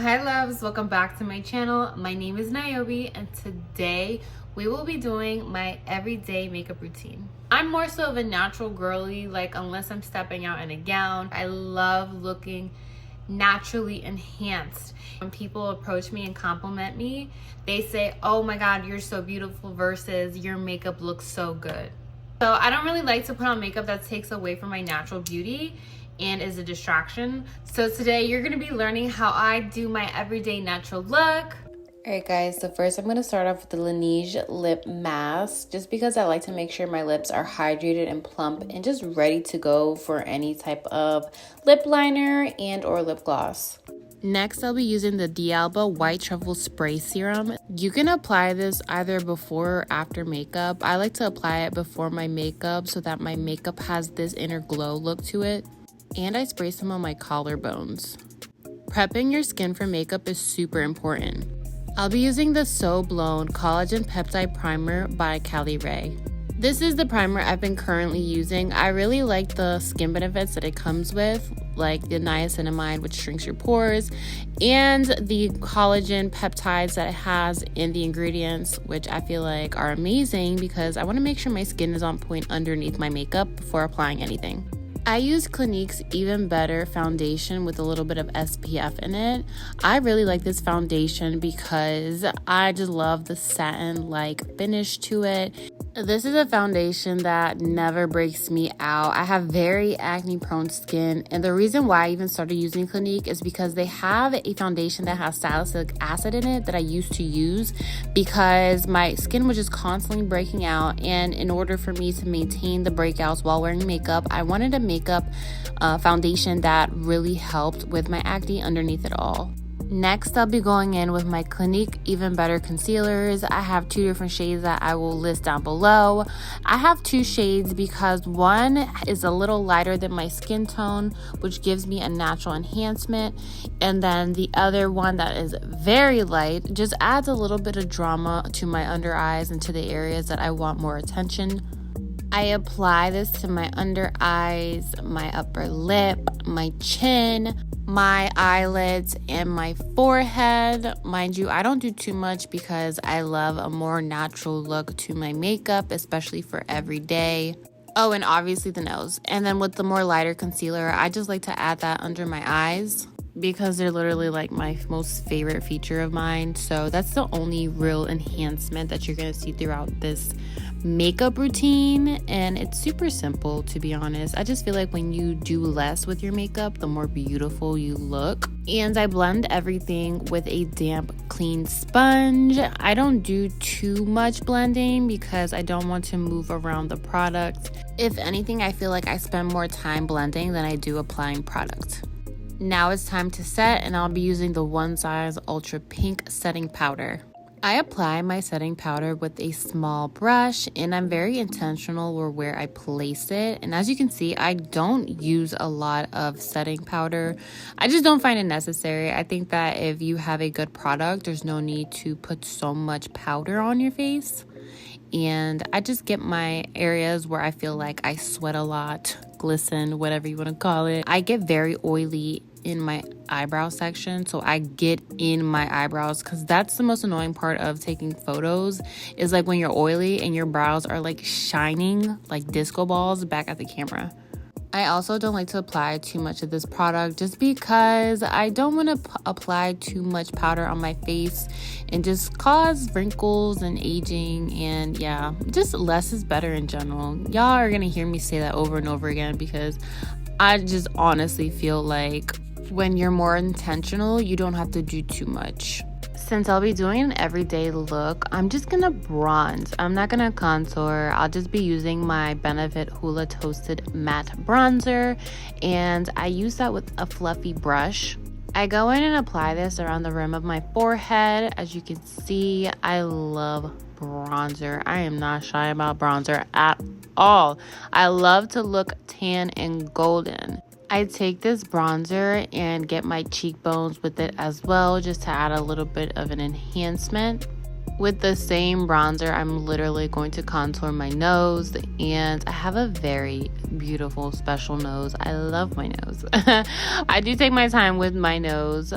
Hi loves, welcome back to my channel. My name is Nioby and today we will be doing my everyday makeup routine. I'm more so of a natural girly, like unless I'm stepping out in a gown. I love looking naturally enhanced. When people approach me and compliment me, they say, oh my god, you're so beautiful versus your makeup looks so good. So I don't really like to put on makeup that takes away from my natural beauty and is a distraction. So today you're gonna be learning how I do my everyday natural look. Alright guys, so first I'm gonna start off with the Laneige lip mask, just because I like to make sure my lips are hydrated and plump and just ready to go for any type of lip liner and or lip gloss. Next, I'll be using the D'Alba White Truffle Spray Serum. You can apply this either before or after makeup. I like to apply it before my makeup so that my makeup has this inner glow look to it. And I spray some on my collarbones. Prepping your skin for makeup is super important. I'll be using the So Blown Collagen Peptide Primer by CALIRAY. This is the primer I've been currently using. I really like the skin benefits that it comes with, like the niacinamide, which shrinks your pores, and the collagen peptides that it has in the ingredients, which I feel like are amazing because I want to make sure my skin is on point underneath my makeup before applying anything. I use Clinique's Even Better foundation with a little bit of SPF in it. I really like this foundation because I just love the satin-like finish to it. This is a foundation that never breaks me out. I have very acne-prone skin, and the reason why I even started using Clinique is because they have a foundation that has salicylic acid in it that I used to use because my skin was just constantly breaking out, and in order for me to maintain the breakouts while wearing makeup, I wanted a makeup foundation that really helped with my acne underneath it all. Next, I'll be going in with my Clinique Even Better concealers. I have two different shades that I will list down below. I have two shades because one is a little lighter than my skin tone, which gives me a natural enhancement. And then the other one that is very light just adds a little bit of drama to my under eyes and to the areas that I want more attention. I apply this to my under eyes, my upper lip, my chin, my eyelids, and my forehead. Mind you, I don't do too much because I love a more natural look to my makeup, especially for every day. Oh, and obviously the nose. And then with the more lighter concealer, I just like to add that under my eyes because they're literally like my most favorite feature of mine. So that's the only real enhancement that you're going to see throughout this makeup routine, and it's super simple, to be honest. I just feel like when you do less with your makeup, the more beautiful you look. And I blend everything with a damp, clean sponge. I don't do too much blending because I don't want to move around the product. If anything, I feel like I spend more time blending than I do applying product. Now it's time to set, and I'll be using the One Size Ultra Pink setting powder. I apply my setting powder with a small brush, and I'm very intentional with where I place it. And as you can see, I don't use a lot of setting powder. I just don't find it necessary. I think that if you have a good product, there's no need to put so much powder on your face. And I just get my areas where I feel like I sweat a lot, glisten, whatever you want to call it. I get very oily in my eyebrow section, so I get in my eyebrows because that's the most annoying part of taking photos is like when you're oily and your brows are like shining like disco balls back at the camera. I also don't like to apply too much of this product just because I don't want to apply too much powder on my face and just cause wrinkles and aging, and yeah, just less is better in general. Y'all are gonna hear me say that over and over again because I just honestly feel like when you're more intentional, you don't have to do too much. Since I'll be doing an everyday look, I'm just gonna bronze. I'm not gonna contour. I'll just be using my Benefit Hoola Toasted Matte Bronzer, and I use that with a fluffy brush. I go in and apply this around the rim of my forehead. As you can see, I love bronzer. I am not shy about bronzer at all. I love to look tan and golden. I take this bronzer and get my cheekbones with it as well, just to add a little bit of an enhancement. With the same bronzer, I'm literally going to contour my nose, and I have a very beautiful special nose. I love my nose. I do take my time with my nose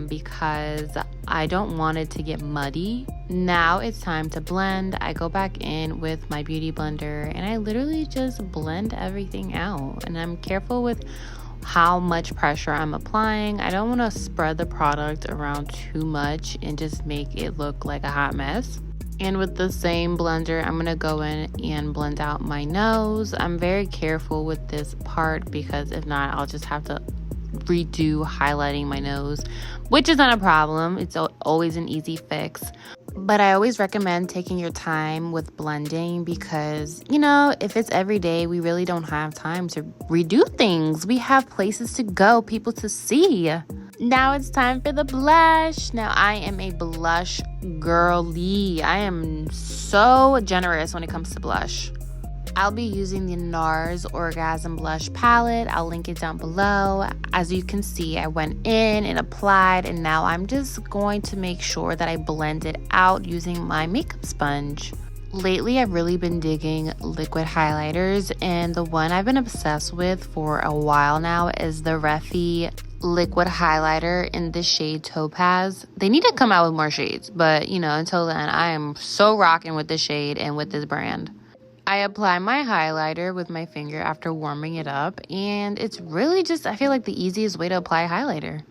because I don't want it to get muddy. Now it's time to blend. I go back in with my beauty blender and I literally just blend everything out, and I'm careful with how much pressure I'm applying. I don't want to spread the product around too much and just make it look like a hot mess. And with the same blender, I'm going to go in and blend out my nose. I'm very careful with this part because if not, I'll just have to redo highlighting my nose, which is not a problem. It's always an easy fix. But I always recommend taking your time with blending because, you know, if it's every day, we really don't have time to redo things. We have places to go, people to see. Now it's time for the blush. Now I am a blush girly. I am so generous when it comes to blush. I'll be using the NARS Orgasm Blush Palette. I'll link it down below. As you can see, I went in and applied, and now I'm just going to make sure that I blend it out using my makeup sponge. Lately, I've really been digging liquid highlighters, and the one I've been obsessed with for a while now is the REFY liquid highlighter in the shade Topaz. They need to come out with more shades, but you know, until then, I am so rocking with this shade and with this brand. I apply my highlighter with my finger after warming it up, and it's really just, I feel like the easiest way to apply highlighter.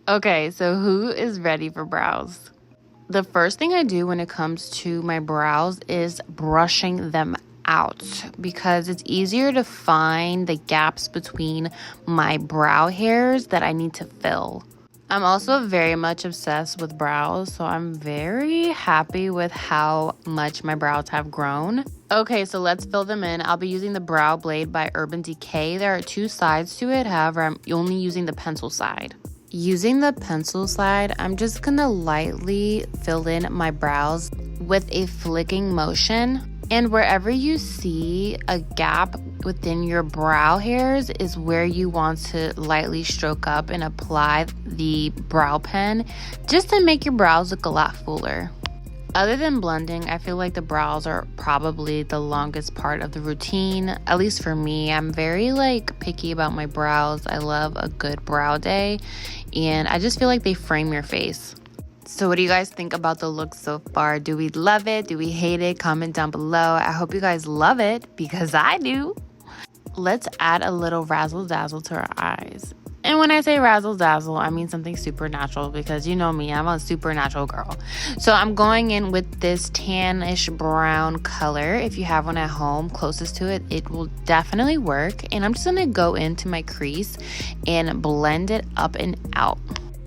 Okay, so who is ready for brows? The first thing I do when it comes to my brows is brushing them out because it's easier to find the gaps between my brow hairs that I need to fill. I'm also very much obsessed with brows, so I'm very happy with how much my brows have grown. Okay, so let's fill them in. I'll be using the Brow Blade by Urban Decay. There are two sides to it, however, I'm only using the pencil side. Using the pencil side, I'm just gonna lightly fill in my brows with a flicking motion. And wherever you see a gap within your brow hairs is where you want to lightly stroke up and apply the brow pen just to make your brows look a lot fuller. Other than blending, I feel like the brows are probably the longest part of the routine. At least for me, I'm very picky about my brows. I love a good brow day, and I just feel like they frame your face. So what do you guys think about the look so far? Do we love it? Do we hate it? Comment down below. I hope you guys love it because I do. Let's add a little razzle dazzle to our eyes. And when I say razzle dazzle, I mean something supernatural because you know me, I'm a supernatural girl. So I'm going in with this tannish brown color. If you have one at home closest to it, it will definitely work. And I'm just going to go into my crease and blend it up and out.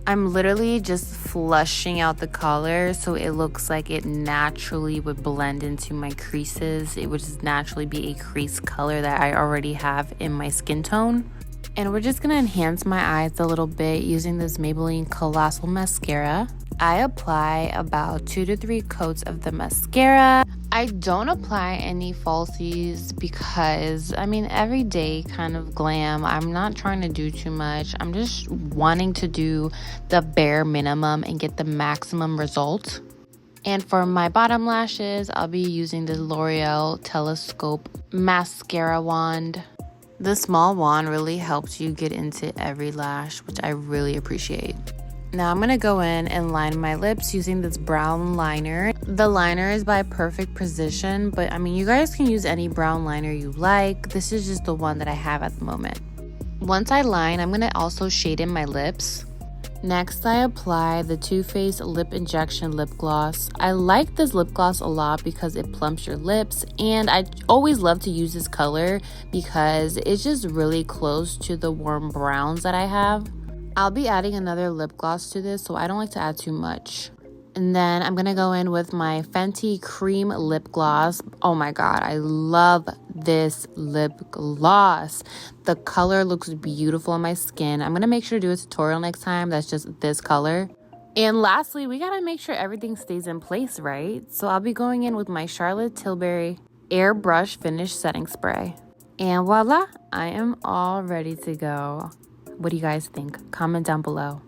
I'm literally just flushing out the color so it looks like it naturally would blend into my creases. It would just naturally be a crease color that I already have in my skin tone. And we're just going to enhance my eyes a little bit using this Maybelline Colossal mascara. I apply about 2 to 3 coats of the mascara. I don't apply any falsies because, I mean, everyday kind of glam. I'm not trying to do too much. I'm just wanting to do the bare minimum and get the maximum result. And for my bottom lashes, I'll be using the L'Oreal Telescope mascara wand. The small wand really helps you get into every lash, which I really appreciate. Now I'm going to go in and line my lips using this brown liner. The liner is by Perfect Precision, but I mean, you guys can use any brown liner you like. This is just the one that I have at the moment. Once I line, I'm going to also shade in my lips. Next, I apply the Too Faced Lip Injection Lip Gloss. I like this lip gloss a lot because it plumps your lips, and I always love to use this color because it's just really close to the warm browns that I have. I'll be adding another lip gloss to this, so I don't like to add too much. And then I'm going to go in with my Fenty Cream Lip Gloss. Oh my god, I love this lip gloss. The color looks beautiful on my skin. I'm going to make sure to do a tutorial next time that's just this color. And lastly, we got to make sure everything stays in place, right? So I'll be going in with my Charlotte Tilbury Airbrush Finish Setting Spray. And voila, I am all ready to go. What do you guys think? Comment down below.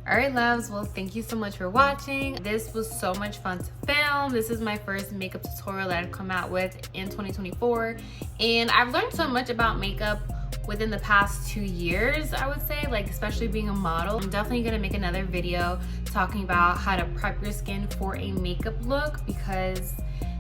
All right, loves, well, thank you so much for watching. This was so much fun to film. This is my first makeup tutorial that I've come out with in 2024, and I've learned so much about makeup within the past 2 years, I would say, like especially being a model. I'm definitely gonna make another video talking about how to prep your skin for a makeup look, because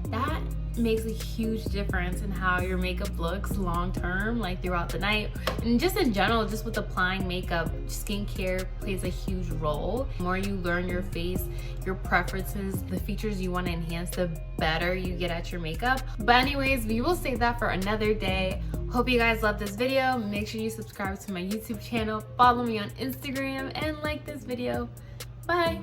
that makes a huge difference in how your makeup looks long term, like throughout the night, and just in general, just with applying makeup. Skincare plays a huge role. The more you learn your face, your preferences, the features you want to enhance, the better you get at your makeup. But anyways, we will save that for another day. Hope you guys love this video. Make sure you subscribe to my YouTube channel, follow me on Instagram, and like this video. Bye.